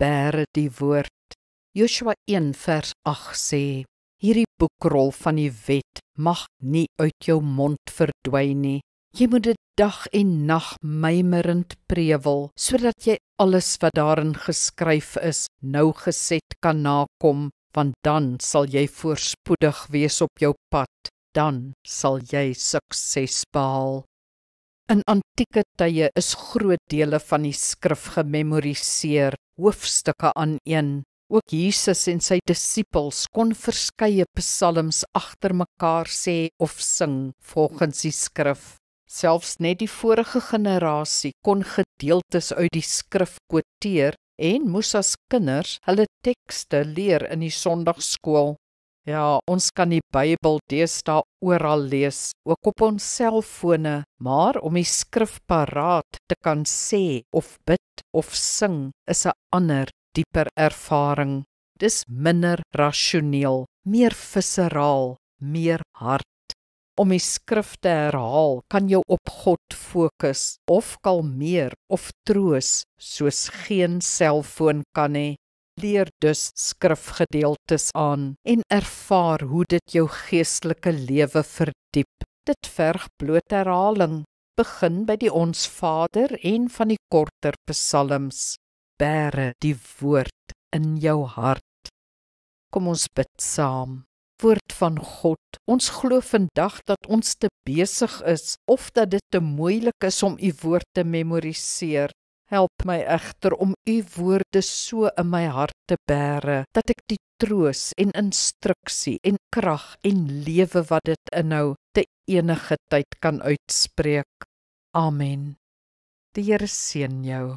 bære die woord. Joshua 1 vers 8 sê, hierdie boekrol van die wet mag nie uit jou mond verdwyn nie. Jy moet dit dag en nag mymerend prewel, sodat jy alles wat daarin geskryf is, nougeset kan nakom, want dan sal jy voorspoedig wees op jou pad, dan sal jy sukses behaal. In antieke tye is groot dele van die skrif gememoriseer, hoofstukke aaneen. Ook Jesus en sy disippels kon verskeie psalms agter mekaar sê of sing volgens die skrif. Selfs net die vorige generasie kon gedeeltes uit die skrif quoteer en moes as kinders hulle tekste leer in die Sondagskool. Ja, ons kan die Bybel deesdae oral lees, ook op ons selfone, maar om die skrif paraat te kan sê of bid of sing is 'n ander, dieper ervaring. Dis minder rasioneel, meer visceraal, meer hart. Om die skrif te herhaal kan jou op God fokus, of kalmeer of troos, soos geen selfoon kan hê. Leer dus skrifgedeeltes aan en ervaar hoe dit jou geestelike lewe verdiep. Dit verg bloot herhaling. Begin by die Ons Vader en van die korter psalms. Bære die woord in jou hart. Kom ons bid saam. Woord van God, ons glo vandag dat ons te besig is of dat dit te moeilik is om u woord te memoriseer. Help my egter om u woorde so in my hart te bære, dat ek die troos en instruksie en krag en lewe wat dit inhou, te enige tyd kan uitspreek. Amen. Die Here seën jou.